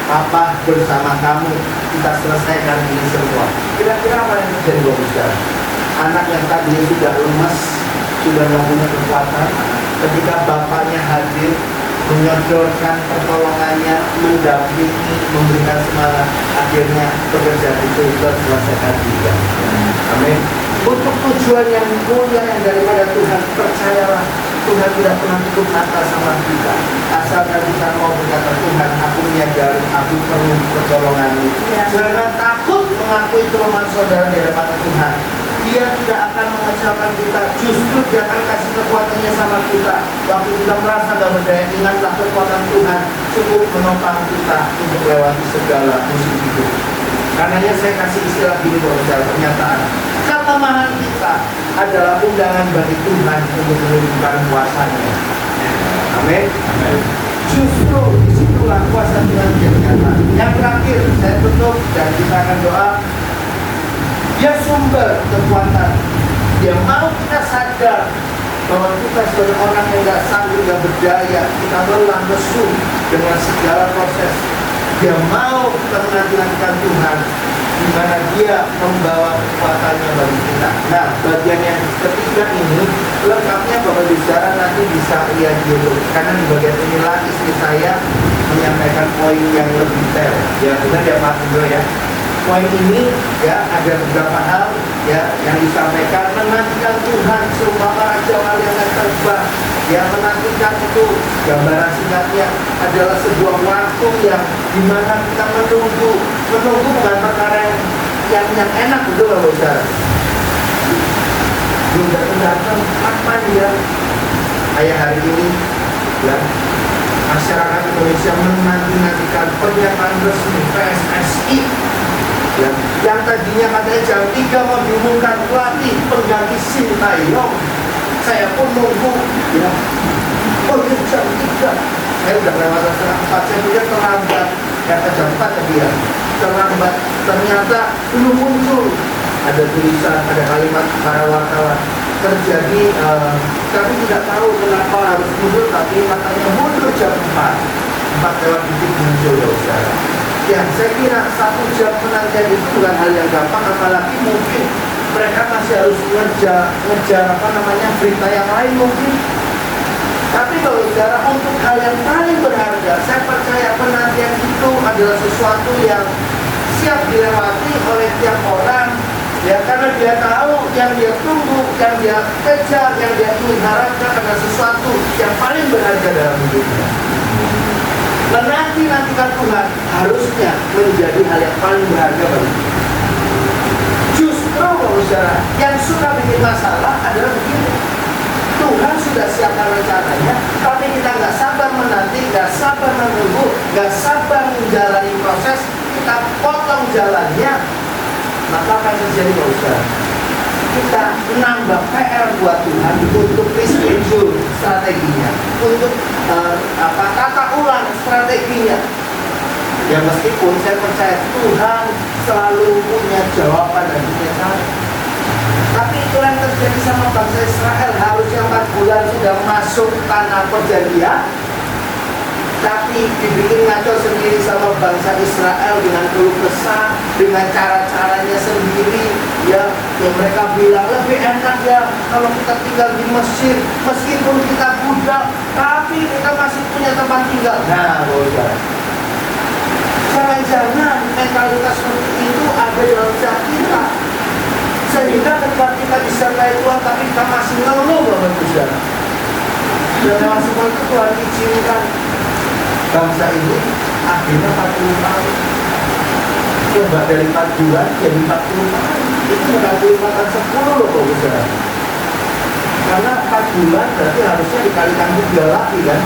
Papa bersama kamu, kita selesaikan ini semua. Kira-kira apa yang terjadi saudara? Anak yang tadinya sudah lemas, sudah tidak punya kekuatan, ketika bapaknya hadir, menyodorkan pertolongannya, mendampingi, memberikan semangat, akhirnya pekerjaan itu terselesaikan juga. Amin. Untuk tujuan yang mulia yang daripada Tuhan, percayalah Tuhan tidak pernah tutup mata sama kita. Asalkan kita mau berkata, Tuhan, aku menyadari, aku perlu pertolongan-Mu. Jangan takut mengakui kelemahan saudara di hadapan Tuhan. Dia tidak akan mengecewakan kita. Justru Dia akan kasih kekuatannya sama kita. Waktu kita merasa gak berdaya, ingatlah kekuatan Tuhan cukup menopang kita untuk melewati segala musim hidup. Karenanya saya kasih istilah gini saudara, pernyataan. Kelemahan kita adalah undangan bagi Tuhan untuk menunjukkan kuasa-Nya. Amin. Justru disitulah kuasa Tuhan yang nyata. Yang terakhir, saya tutup dan kita akan doa. Dia sumber kekuatan. Dia mau kita sadar bahwa kita sebagai orang yang gak sanggup, gak berdaya, kita lelah, lesu dengan segala proses. Dia mau kita menanti-nantikan Tuhan, di mana Dia membawa kekuatannya bagi kita. Nah, bagian yang ketiga ini lengkapnya Bapak Bicara nanti bisa lihat dulu, karena di bagian inilah istri saya menyampaikan poin yang lebih detail. Ya benar ya Pak Indro ya. Poin ini ya ada beberapa hal ya yang disampaikan, menantikan Tuhan seumpama raja wali yang terbang. Yang menantikan itu gambaran singkatnya adalah sebuah waktu yang dimana kita menunggu bukan perkara yang enak, betul Bapak Saudara. Belum datang kapan ya kayak hari ini ya masyarakat Indonesia menanti-nantikan pernyataan resmi PSSI ya, yang tadinya katanya jam 3 mau diumumkan pelatih pengganti Sintayong. Saya pun nunggu ya, oh ya jam 3 saya udah lewat setengah 4, saya pikir terlambat, kata jam 4 tadi ya, terlambat, ternyata belum muncul. Ada tulisan, ada kalimat para wartawan terjadi, kami tidak tahu kenapa harus mundur, tapi katanya mundur jam 4 lewat detik muncul ya saudara. Ya saya kira 1 jam penantian itu bukan hal yang gampang, apalagi mungkin mereka masih harus ngejar berita yang lain mungkin. Tapi kalau saudara, untuk hal yang paling berharga, saya percaya penantian itu adalah sesuatu yang siap dilewati oleh tiap orang. Ya, karena dia tahu yang dia tunggu, yang dia kejar, yang dia ingin harapkan adalah sesuatu yang paling berharga dalam hidupnya. Menanti-nantikan Tuhan harusnya menjadi hal yang paling berharga bagi kita. Justru saudara, yang suka bikin masalah adalah begini. Tuhan sudah siapkan rencananya, tapi kita nggak sabar menanti, nggak sabar menunggu, nggak sabar menjalani proses, kita potong jalannya. Maka apa yang terjadi saudara? Kita menambah PR buat Tuhan untuk reschedule strateginya, untuk tata ulang strateginya. Ya meskipun saya percaya Tuhan selalu punya jawaban dan punya cara. Tapi itu yang terjadi sama bangsa Israel. Harusnya 4 bulan sudah masuk tanah perjanjian, tapi dibikin ngaco sendiri sama bangsa Israel dengan keluh kesah, dengan cara-caranya sendiri. Ya mereka bilang lebih enak ya kalau kita tinggal di Mesir, meskipun kita budak, tapi kita masih punya tempat tinggal. Nah, saudara, jangan-jangan mentalitas seperti itu ada dalam setiap kita, sehingga ketika kita disertai Tuhan tapi kita masih ngeluh Bapak saudara. Dan lewat semua itu Tuhan izinkan bangsa ini akhirnya 40 tahun. Coba dari 4 bulan jadi 40 tahun, itu bukan kelipatan 10 loh Bapak saudara. Karena 4 bulan berarti harusnya dikalikan 3 lagi kan.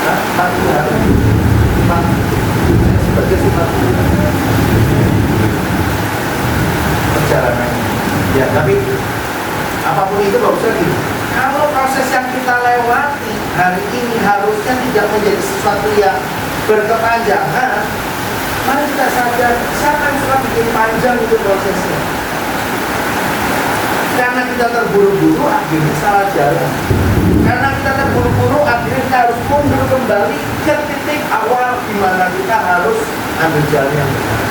Nah, 4 bulan sebagai 4 bulan perjalanan. Ya, tapi apapun itu Bapak saudara, kalau proses yang kita lewati hari ini harusnya tidak menjadi sesuatu yang berkepanjangan. Mari kita sadar, siapa yang suka bikin panjang itu prosesnya? Karena kita terburu-buru akhirnya salah jalan. Karena kita terburu-buru akhirnya kita harus mundur kembali ke titik awal di mana kita harus ambil jalan yang benar.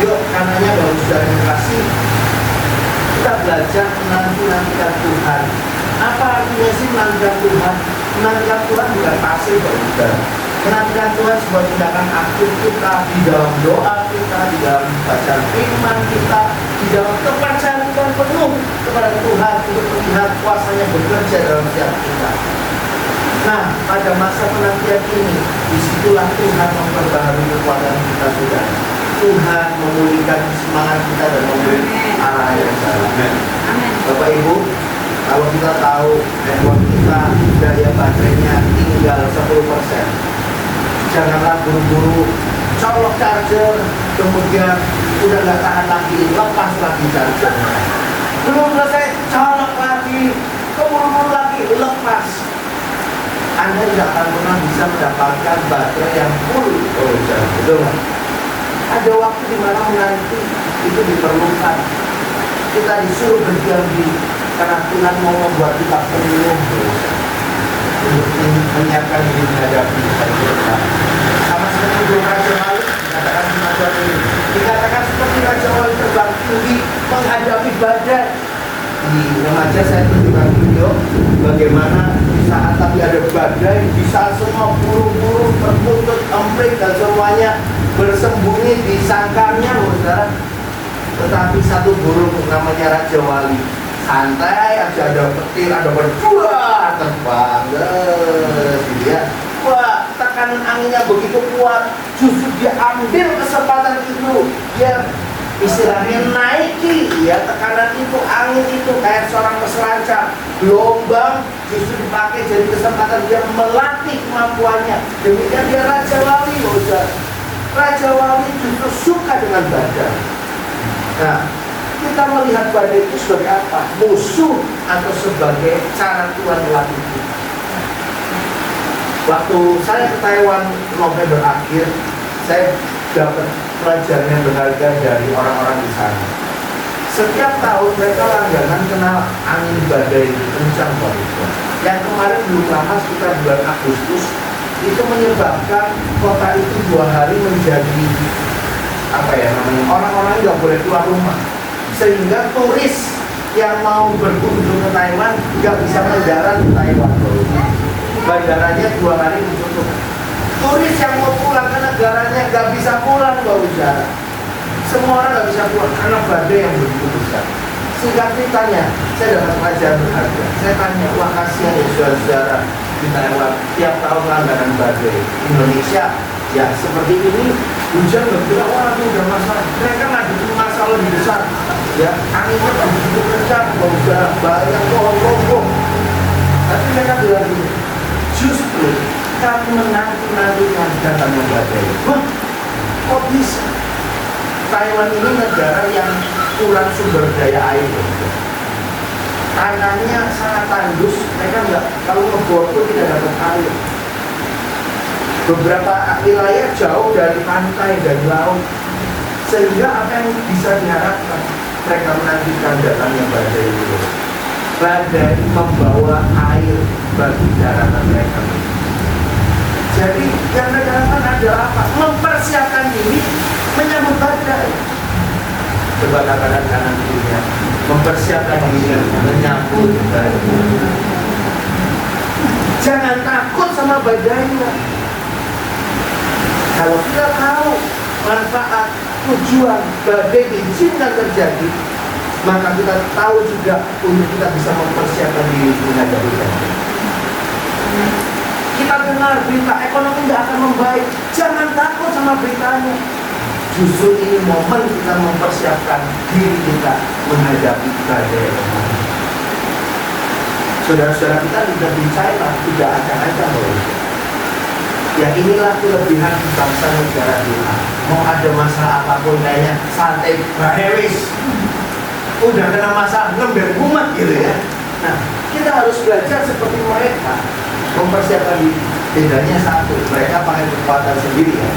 Yuk, karenanya Bapak saudara yang kasih, kita belajar menanti-nantikan Tuhan. Apa artinya sih menantikan Tuhan? Menantikan Tuhan bukan pasif Bapak saudara. Menantikan Tuhan sebuah tindakan aktif kita di dalam doa kita, di dalam bacaan firman kita, di dalam kepercayaan kita penuh kepada Tuhan untuk melihat kuasa-Nya bekerja dalam setiap kita. Nah, pada masa penantian ini, disitulah Tuhan memperbaharui kekuatan kita saudara. Tuhan memulihkan semangat kita dan memberi arah yang salah. Amin. Bapak Ibu, kalau kita tahu handphone kita daya baterainya tinggal 10%, janganlah buru-buru colok charger, kemudian udah nggak tahan lagi, lepas lagi charger. Belum selesai, colok lagi, keburu-buru lagi, lepas. Anda tidak akan pernah bisa mendapatkan baterai yang full. Oh, betul nggak? Ada waktu di mana nanti itu diperlukan. Kita disuruh berdiam diri karena Tuhan mau membuat kita penuh untuk menyiapkan diri menghadapi hari depan. Sama seperti dua raja wali dikatakan semacam ini. Dikatakan seperti raja wali terbang tinggi menghadapi badai. Di remaja saya tunjukkan video bagaimana di saat tadi ada badai, di saat semua burung-burung tertutup, emprit dan semuanya bersembunyi di sangkarnya, saudara. Tetapi satu burung namanya Raja Wali santai aja, ada petir, ada berdua terbang, gitu ya. Wah, tekanan anginnya begitu kuat, justru dia ambil kesempatan itu, dia istilahnya naiki ya tekanan itu, angin itu kayak seorang peselancar, gelombang justru dipakai jadi kesempatan dia melatih kemampuannya. Demikian dia Raja Wali, Raja Wali justru suka dengan badai. Nah, kita melihat badai itu sebagai apa? Musuh atau sebagai cara Tuhan melatih kita. Waktu saya ke Taiwan November akhir, saya dapat pelajaran yang berharga dari orang-orang di sana. Setiap tahun mereka langganan kena angin badai kencang banget. Yang kemarin belum lama sekitar bulan Agustus itu menyebabkan kota itu 2 hari menjadi apa ya namanya, orang-orang nggak boleh keluar rumah, sehingga turis yang mau berkunjung ke Taiwan nggak bisa mendarat di Taiwan. Bandaranya 2 hari ditutup. Turis yang mau pulang ke negaranya nggak bisa pulang, semua orang nggak bisa pulang karena badai yang begitu besar. Singkat ceritanya, saya dapat pelajaran berharga. Saya tanya, wah kasihan ya saudara-saudara di Taiwan tiap tahun langganan badai. Indonesia ya seperti ini, hujan bergerak, wah itu udah masalah. Mereka ngadepin masalah lebih besar. Ya, anginnya begitu kencang, banyak pohon roboh. Tapi mereka bilang gini, justru kami menanti-nantikan datangnya badai. Wah, kok bisa? Taiwan ini negara yang kurang sumber daya air. Tanahnya sangat tandus, mereka nggak, kalau ngebor pun tidak dapat air. Beberapa wilayah jauh dari pantai dan laut, sehingga apa yang bisa diharapkan? Mereka menantikan datangnya badai itu. Badai membawa air bagi daratan mereka. Jadi yang mereka lakukan adalah apa? Mempersiapkan diri menyambut badai. Coba katakan kanan kirinya, mempersiapkan diri menyambut badai. Jangan takut sama badainya. Kalau kita tahu manfaat, tujuan badai diizinkan terjadi, maka kita tahu juga untuk kita bisa mempersiapkan diri menghadapi badai. Kita dengar berita ekonomi tidak akan membaik, jangan takut sama beritanya. Justru ini momen kita mempersiapkan diri kita menghadapi badai. Saudara-saudara kita tidak percaya, tidak akan loh. Ya inilah kelebihan bangsa negara kita. Mau ada masalah apapun kayaknya santai, bahewis. Udah kena masalah ngember umat gitu ya. Nah, kita harus belajar seperti mereka, mempersiapkan diri. Bedanya satu, mereka pakai kekuatan sendiri ya.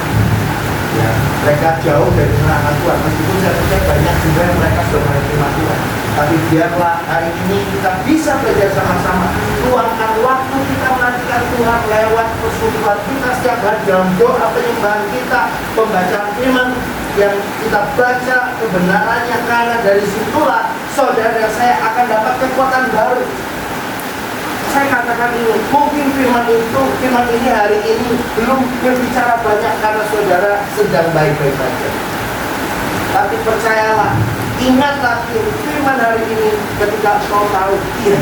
Ya, mereka jauh dari serangan Tuhan. Meskipun saya percaya banyak juga yang mereka sudah menerima Tuhan. Tapi biarlah hari ini kita bisa belajar sama-sama, luangkan waktu kita menantikan Tuhan lewat persekutuan kita setiap hari dalam doa penyembahan kita, pembacaan firman yang kita baca kebenarannya, karena dari situlah saudara saya akan dapat kekuatan baru. Saya katakan ini, mungkin firman ini hari ini belum berbicara banyak karena saudara sedang baik-baik saja. Tapi percayalah, ingat lagi firman hari ini ketika kau tahu, iya,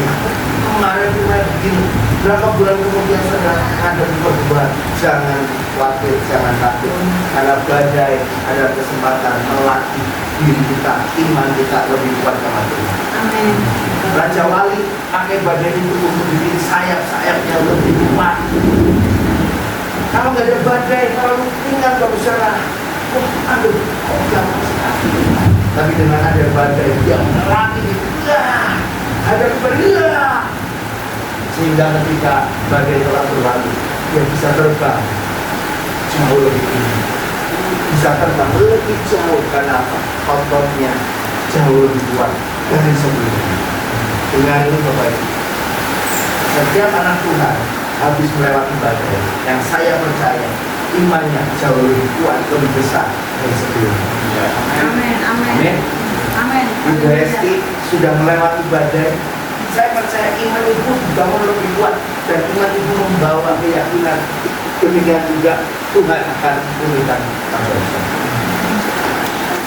kemarin firman begini, Berapa bulan kemudian saudara ada perubahan, jangan khawatir, jangan takut. Karena badai ada kesempatan melatih diri kita, iman kita lebih kuat sama Tuhan. Amin. Raja Wali pakai badai itu untuk bikin sayap-sayapnya lebih kuat. Kalau nggak ada badai, kalau tinggal kalau saudara, aduh, kok gampang sekali. Tapi dengan ada badai, dia melatih, ada bergerak. Sehingga ketika badai telah berlalu, dia bisa terbang jauh lebih tinggi, bisa terbang lebih jauh. Karena apa? Ototnya jauh lebih kuat dari sebelumnya. Dengan ini Bapak Ibu, setiap anak Tuhan habis melewati badai, yang saya percaya imannya jauh lebih kuat, lebih besar dari sebelumnya. Amin. Amin. Amin. Amin. Ibu Hesti sudah melewati badai. Saya percaya iman ibu dibangun lebih kuat, dan iman ibu membawa keyakinan. Demikian juga Tuhan akan memberikan kekuatan.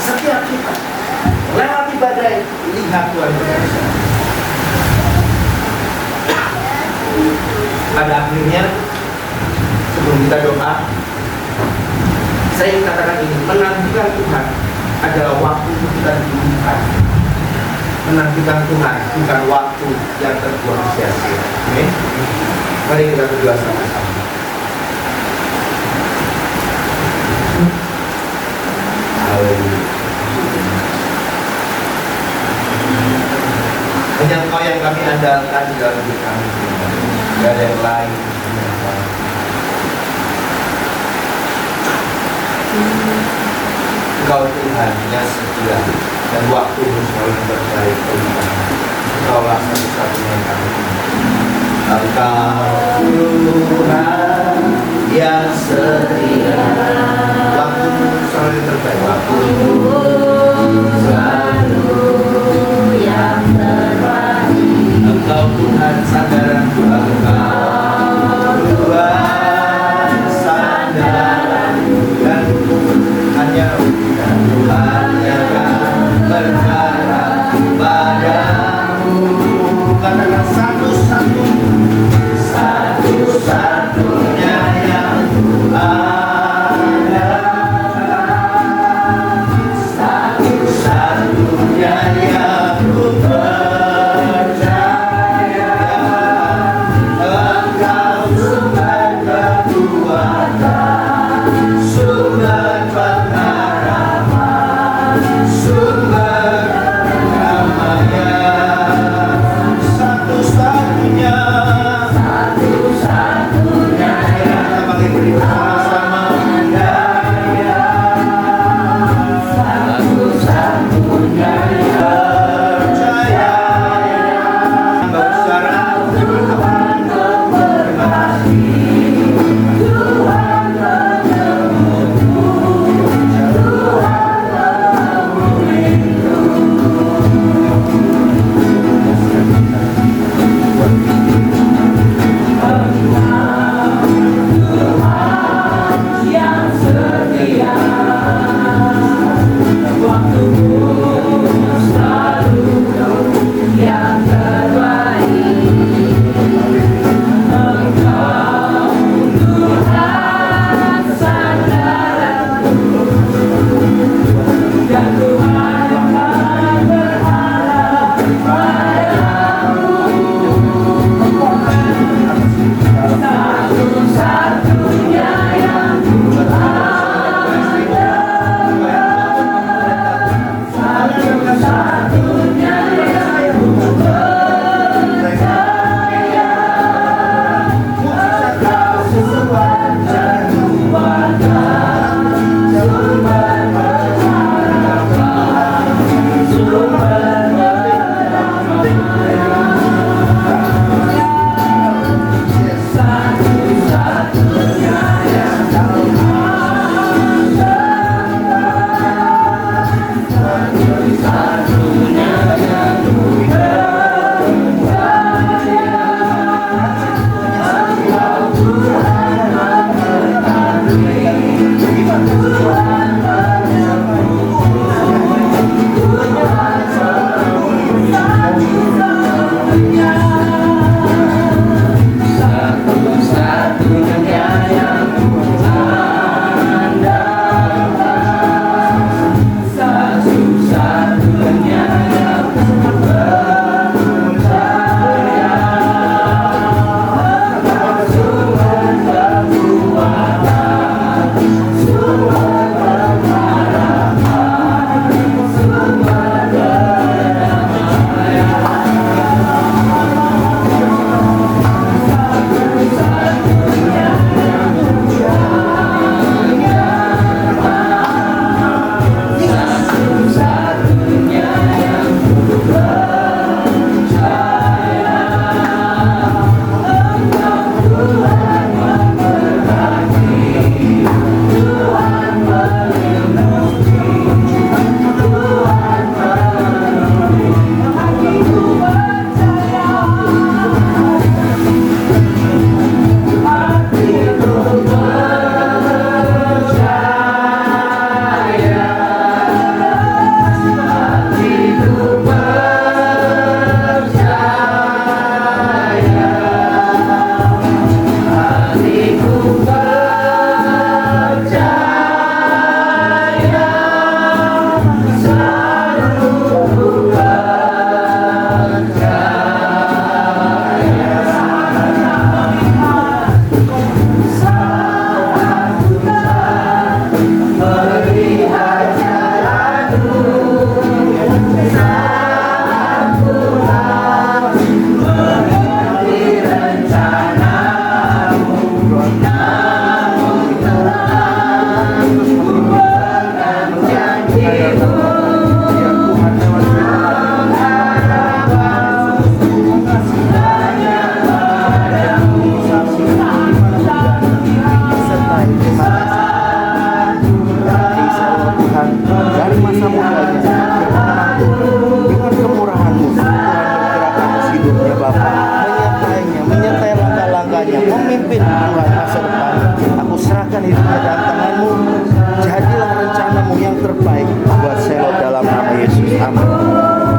Setiap kita melewati badai, lihat Tuhan bekerja. Pada akhirnya, sebelum kita doa, saya ingin katakan ini: menantikan Tuhan adalah waktu untuk kita diberikan. Menantikan Tuhan bukan waktu yang terbuang sia-sia. Amin. Mari kita berdoa sama-sama. Haleluya. Hanya Engkau yang kami andalkan di dalam hidup kami. Tidak ada yang lain. Engkau Tuhan yang setia, dan waktu selalu terbaik bagi kami. Engkaulah satu-satunya yang kami punya. Engkau Tuhan yang setia, waktu selalu terbaik. Waktu selalu yang terbaik. Engkau Tuhan sandaran Engkau Tuhan sandaran, dan hanya Tuhan yang berharap padamu. Katakan satu-satunya yang ada. Tuhan masa depan. Aku serahkan hidupnya dalam tangan-Mu. Jadilah rencana-Mu yang terbaik buat Selo dalam nama Yesus. Amin.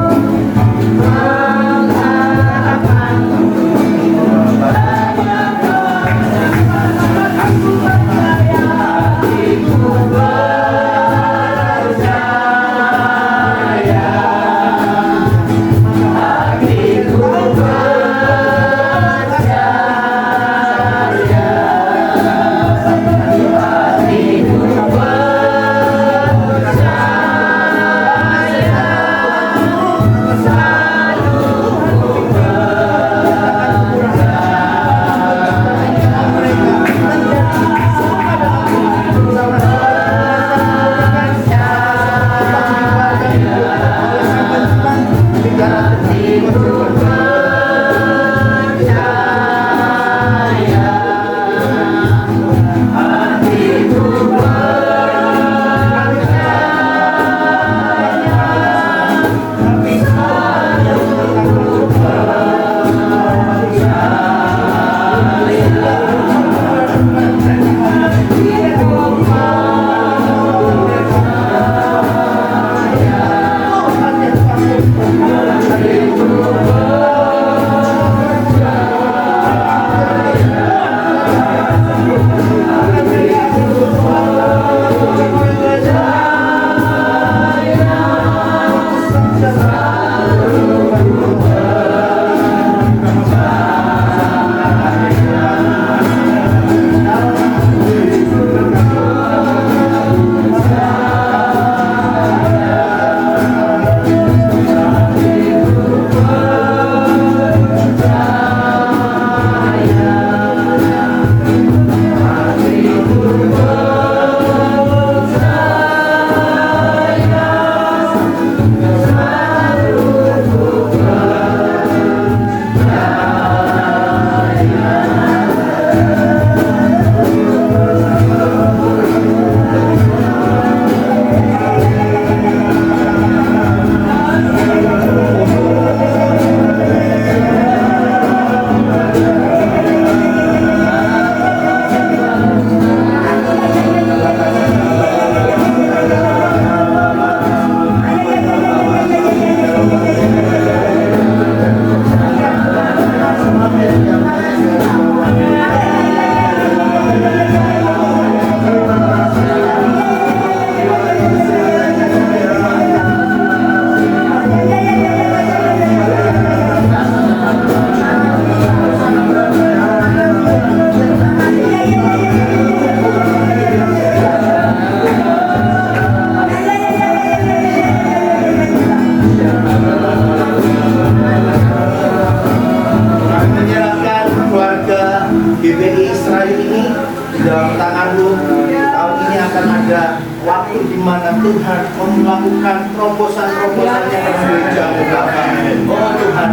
waktu di mana Tuhan melakukan terobosan-terobosan yang berbeda Bapa. Oh Tuhan,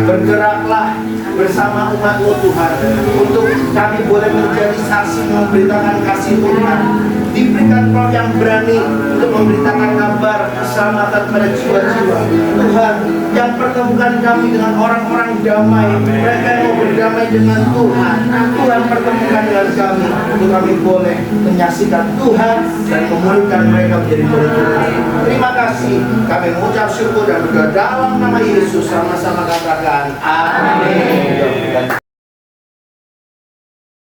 bergeraklah bersama umat-Mu Tuhan, untuk kami boleh menjadi saksi memberitakan kasih Tuhan. Diberikan roh yang berani untuk memberitakan kabar keselamatan pada jiwa-jiwa. Tuhan, yang pertemukan kami dengan orang-orang damai, mereka yang mau berdamai dengan Tuhan. Tuhan pertemukan dengan kami, untuk kami boleh menyaksikan Tuhan dan memulihkan mereka menjadi murid-Tuhan. Terima kasih, kami mengucap syukur dan berdoa dalam nama Yesus, sama-sama katakan amin.